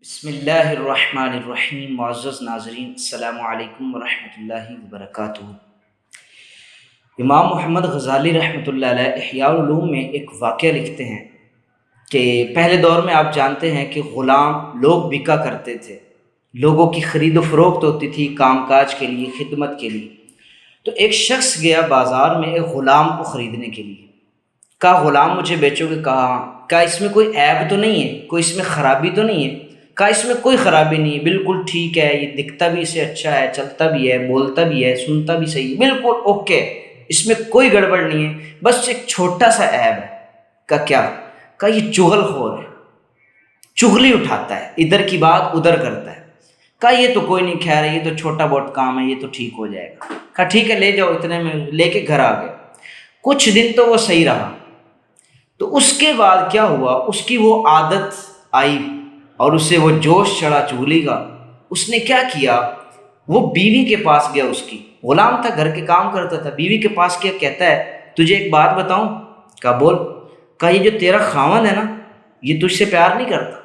بسم اللہ الرحمن الرحیم، معزز ناظرین، السلام علیکم ورحمۃ اللہ وبرکاتہ۔ امام محمد غزالی رحمۃ اللہ علیہ احیاء العلوم میں ایک واقعہ لکھتے ہیں کہ پہلے دور میں آپ جانتے ہیں کہ غلام لوگ بکا کرتے تھے، لوگوں کی خرید و فروخت ہوتی تھی کام کاج کے لیے، خدمت کے لیے۔ تو ایک شخص گیا بازار میں ایک غلام کو خریدنے کے لیے، کہا غلام مجھے بیچو گے؟ کہا اس میں کوئی عیب تو نہیں ہے، کوئی اس میں خرابی تو نہیں ہے؟ کہا اس میں کوئی خرابی نہیں ہے، بالکل ٹھیک ہے، یہ دکھتا بھی اسے اچھا ہے، چلتا بھی ہے، بولتا بھی ہے، سنتا بھی صحیح ہے، بالکل اوکے، اس میں کوئی گڑبڑ نہیں ہے، بس ایک چھوٹا سا عیب ہے۔ کہا کیا؟ کہا یہ چغل خور ہے، چغلی اٹھاتا ہے، ادھر کی بات ادھر کرتا ہے۔ کہا یہ تو کوئی نہیں، خیر یہ تو چھوٹا بہت کام ہے، یہ تو ٹھیک ہو جائے گا۔ کہا ٹھیک ہے، لے جاؤ، اتنے میں لے کے گھر آ گئے۔ کچھ دن تو وہ صحیح رہا، تو اس کے بعد کیا ہوا، اس کی وہ عادت آئی اور اسے وہ جوش چڑھا چغلی کا۔ اس نے کیا کیا، وہ بیوی کے پاس گیا، اس کی غلام تھا، گھر کے کام کرتا تھا، بیوی کے پاس کیا کہتا ہے، تجھے ایک بات بتاؤں؟ کہا بول۔ کہا یہ جو تیرا خاوند ہے نا، یہ تجھ سے پیار نہیں کرتا،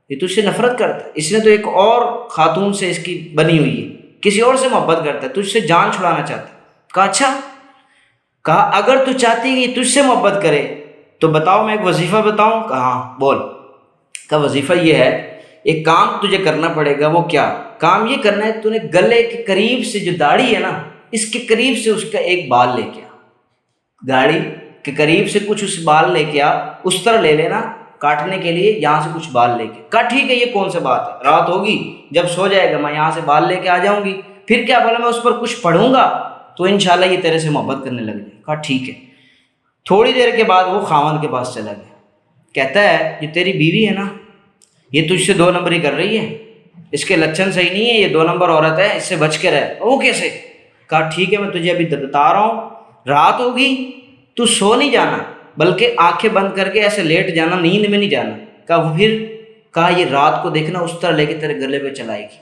یہ تجھ سے نفرت کرتا ہے، اس نے تو ایک اور خاتون سے اس کی بنی ہوئی ہے، کسی اور سے محبت کرتا ہے، تجھ سے جان چھڑانا چاہتا ہے۔ کہا اچھا؟ کہا اگر تو چاہتی ہے کہ یہ تجھ سے محبت کرے تو بتاؤ، میں ایک وظیفہ بتاؤں؟ کہا ہاں بول۔ کا وظیفہ یہ ہے، ایک کام تجھے کرنا پڑے گا۔ وہ کیا کام؟ یہ کرنا ہے تو نے گلے کے قریب سے جو داڑھی ہے نا، اس کے قریب سے اس کا ایک بال لے کے آ، داڑھی کے قریب سے کچھ اس بال لے کے آ، اس طرح لے لینا کاٹنے کے لیے، یہاں سے کچھ بال لے کے۔ کہا ٹھیک ہے، یہ کون سے بات ہے، رات ہوگی جب سو جائے گا میں یہاں سے بال لے کے آ جاؤں گی، پھر کیا بولا، میں اس پر کچھ پڑھوں گا تو انشاءاللہ یہ تیرے سے محبت کرنے لگ جائے۔ کہا ٹھیک ہے۔ تھوڑی دیر کے بعد وہ خاوند کے پاس چلا گیا، کہتا ہے جو تیری بیوی ہے نا، یہ تجھ سے دو نمبری کر رہی ہے، اس کے لچھن صحیح نہیں ہے، یہ دو نمبر عورت ہے، اس سے بچ کے رہ۔ وہ کیسے؟ کہا ٹھیک ہے، میں تجھے ابھی بتا رہا ہوں، رات ہوگی تو سو نہیں جانا، بلکہ آنکھیں بند کر کے ایسے لیٹ جانا، نیند میں نہیں جانا۔ کہا وہ پھر؟ کہا یہ رات کو دیکھنا اس طرح لے کے تیرے گلے پہ چلائے گی،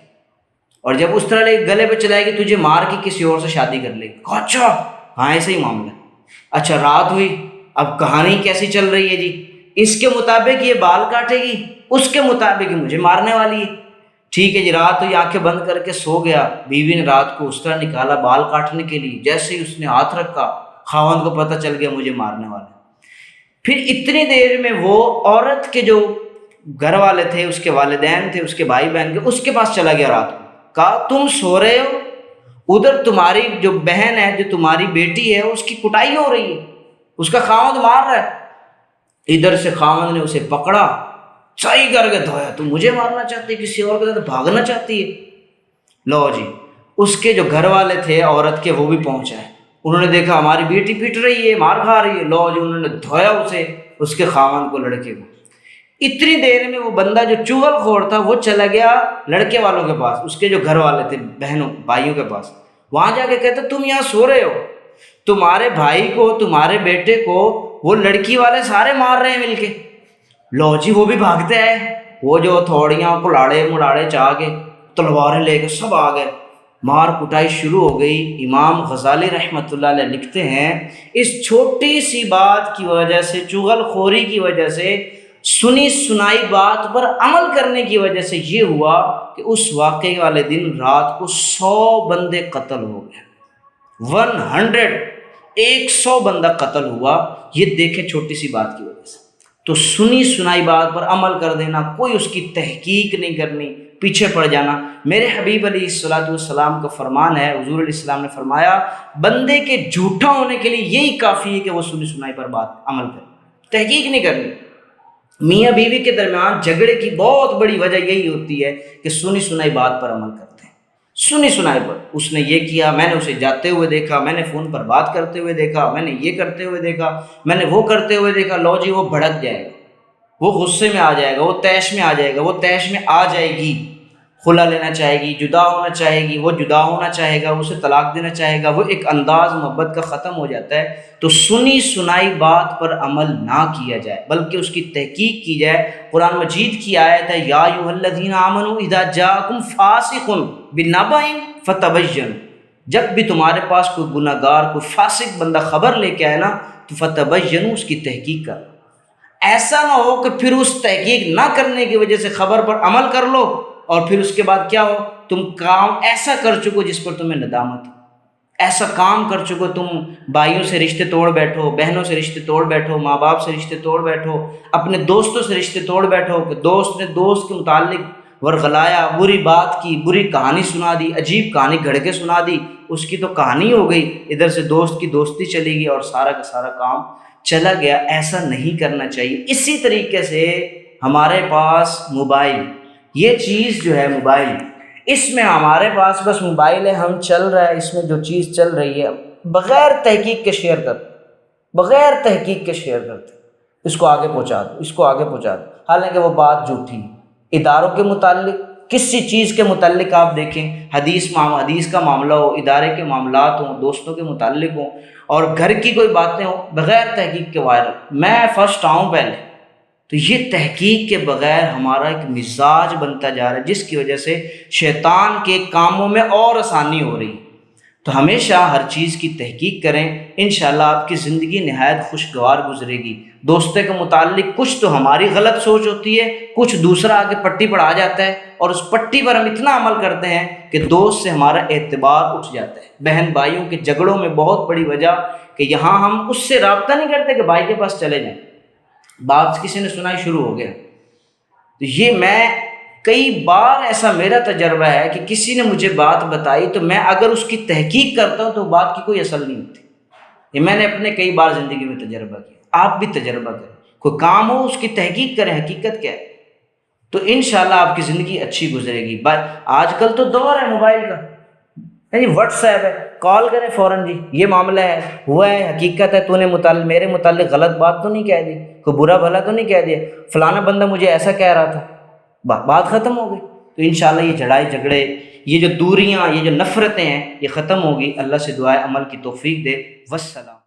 اور جب اس طرح لے کے گلے پہ چلائے گی تجھے مار کے کسی اور سے شادی کر لے گی۔ کہا اچھا؟ ہاں ایسا ہی معاملہ ہے۔ اچھا رات ہوئی، اب کہانی کیسی چل رہی ہے جی، اس کے مطابق یہ بال کاٹے گی، اس کے مطابق یہ مجھے مارنے والی ہے۔ ٹھیک ہے جی، رات ہوئی، آنکھیں بند کر کے سو گیا۔ بیوی نے رات کو اس طرح نکالا بال کاٹنے کے لیے، جیسے ہی اس نے ہاتھ رکھا خاوند کو پتہ چل گیا مجھے مارنے والا ہے۔ پھر اتنی دیر میں وہ عورت کے جو گھر والے تھے، اس کے والدین تھے، اس کے بھائی بہن کے، اس کے پاس چلا گیا رات کو۔ کہا تم سو رہے ہو، ادھر تمہاری جو بہن ہے، جو تمہاری بیٹی ہے، اس کی کٹائی ہو رہی ہے، اس کا خاوند مار رہا ہے۔ ادھر سے خاوند نے اسے پکڑا، صحیح کر کے دھویا، تو مجھے مارنا چاہتی ہے، کسی اور کے ساتھ بھاگنا چاہتی ہے۔ لو جی، اس کے جو گھر والے تھے عورت کے، وہ بھی پہنچے، انہوں نے دیکھا ہماری بیٹی پیٹ رہی ہے، مار کھا رہی ہے، لو جی انہوں نے دھویا اسے، اس کے خاوند کو، لڑکے کو۔ اتنی دیر میں وہ بندہ جو چغل خور تھا وہ چلا گیا لڑکے والوں کے پاس، اس کے جو گھر والے تھے، بہنوں بھائیوں کے پاس، وہاں جا کے کہتا تم یہاں سو رہے ہو، تمہارے بھائی کو، تمہارے بیٹے کو وہ لڑکی والے سارے مار رہے ہیں مل کے۔ لو جی وہ بھی بھاگتے ہیں، وہ جو تھوڑیاں کلاڑے ملاڑے چاہ کے، تلواریں لے کے سب آ گئے، مار کٹائی شروع ہو گئی۔ امام غزالی رحمۃ اللہ علیہ لکھتے ہیں اس چھوٹی سی بات کی وجہ سے، چغل خوری کی وجہ سے، سنی سنائی بات پر عمل کرنے کی وجہ سے یہ ہوا کہ اس واقعے والے دن رات کو 100 بندے قتل ہو گئے، 100 بندہ قتل ہوا، یہ دیکھیں چھوٹی سی بات کی وجہ سے۔ تو سنی سنائی بات پر عمل کر دینا، کوئی اس کی تحقیق نہیں کرنی، پیچھے پڑ جانا۔ میرے حبیب علیہ الصلوۃ والسلام کا فرمان ہے، حضور علیہ السلام نے فرمایا بندے کے جھوٹا ہونے کے لیے یہی کافی ہے کہ وہ سنی سنائی پر بات عمل کرے، تحقیق نہیں کرنی۔ میاں بیوی کے درمیان جھگڑے کی بہت بڑی وجہ یہی ہوتی ہے کہ سنی سنائی بات پر عمل کرتے ہیں۔ سنی سنائی پر، اس نے یہ کیا، میں نے اسے جاتے ہوئے دیکھا، میں نے فون پر بات کرتے ہوئے دیکھا، میں نے یہ کرتے ہوئے دیکھا، میں نے وہ کرتے ہوئے دیکھا، لو جی وہ بھڑک جائے گا، وہ غصے میں آ جائے گا، وہ طیش میں آ جائے گا، وہ طیش میں آ جائے گی، خلا لینا چاہے گی، جدا ہونا چاہے گی، وہ جدا ہونا چاہے گا، اسے طلاق دینا چاہے گا، وہ ایک انداز محبت کا ختم ہو جاتا ہے۔ تو سنی سنائی بات پر عمل نہ کیا جائے، بلکہ اس کی تحقیق کی جائے۔ قرآن مجید کی آیت ہے، یا ایھا الذین آمنوا اذا جاءکم فاسق بنبأ فتبینوا، جب بھی تمہارے پاس کوئی گناہ گار، کوئی فاسق بندہ خبر لے کے آئے نا، تو فتبینوا، اس کی تحقیق کر، ایسا نہ ہو کہ پھر اس تحقیق نہ کرنے کی وجہ سے خبر پر عمل کر لو اور پھر اس کے بعد کیا ہو، تم کام ایسا کر چکو جس پر تمہیں ندامت ہو، ایسا کام کر چکو، تم بھائیوں سے رشتے توڑ بیٹھو، بہنوں سے رشتے توڑ بیٹھو، ماں باپ سے رشتے توڑ بیٹھو، اپنے دوستوں سے رشتے توڑ بیٹھو کہ دوست نے دوست کے متعلق ورغلایا، بری بات کی، بری کہانی سنا دی، عجیب کہانی گھڑ کے سنا دی، اس کی تو کہانی ہو گئی، ادھر سے دوست کی دوستی چلی گئی اور سارا کا سارا کام چلا گیا۔ ایسا نہیں کرنا چاہیے۔ اسی طریقے سے ہمارے پاس موبائل، یہ چیز جو ہے موبائل، اس میں ہمارے پاس بس موبائل ہے، ہم چل رہا ہے، اس میں جو چیز چل رہی ہے بغیر تحقیق کے شیئر کرتے، بغیر تحقیق کے شیئر کرتے، اس کو آگے پہنچا دو، اس کو آگے پہنچا دو، حالانکہ وہ بات جھوٹی ہے۔ اداروں کے متعلق، کسی چیز کے متعلق آپ دیکھیں، حدیث کا معاملہ ہو، ادارے کے معاملات ہوں، دوستوں کے متعلق ہوں، اور گھر کی کوئی باتیں ہوں، بغیر تحقیق کے وائرل، میں فرسٹ آؤں پہلے۔ تو یہ تحقیق کے بغیر ہمارا ایک مزاج بنتا جا رہا ہے، جس کی وجہ سے شیطان کے کاموں میں اور آسانی ہو رہی ہے۔ تو ہمیشہ ہر چیز کی تحقیق کریں، انشاءاللہ آپ کی زندگی نہایت خوشگوار گزرے گی۔ دوستوں کے متعلق کچھ تو ہماری غلط سوچ ہوتی ہے، کچھ دوسرا آگے پٹی پر آ جاتا ہے، اور اس پٹی پر ہم اتنا عمل کرتے ہیں کہ دوست سے ہمارا اعتبار اٹھ جاتا ہے۔ بہن بھائیوں کے جھگڑوں میں بہت بڑی وجہ کہ یہاں ہم اس سے رابطہ نہیں کرتے کہ بھائی کے پاس چلے جائیں، بات کسی نے سنائی شروع ہو گیا۔ تو یہ میں کئی بار ایسا میرا تجربہ ہے کہ کسی نے مجھے بات بتائی تو میں اگر اس کی تحقیق کرتا ہوں تو بات کی کوئی اصل نہیں ہوتی۔ یہ میں نے اپنے کئی بار زندگی میں تجربہ کیا، آپ بھی تجربہ کریں، کوئی کام ہو اس کی تحقیق کریں، حقیقت کیا ہے، تو انشاءاللہ آپ کی زندگی اچھی گزرے گی۔ آج کل تو دور ہے موبائل کا، جی واٹس ایپ ہے، کال کریں فوراً، جی یہ معاملہ ہے، ہوا ہے، حقیقت ہے، تو نے میرے متعلق غلط بات تو نہیں کہہ دی، کوئی برا بھلا تو نہیں کہہ دیا، فلانا بندہ مجھے ایسا کہہ رہا تھا، بات ختم ہو گئی۔ تو انشاءاللہ یہ جھڑائی جھگڑے، یہ جو دوریاں، یہ جو نفرتیں ہیں، یہ ختم ہوگی۔ اللہ سے دعائے عمل کی توفیق دے۔ والسلام۔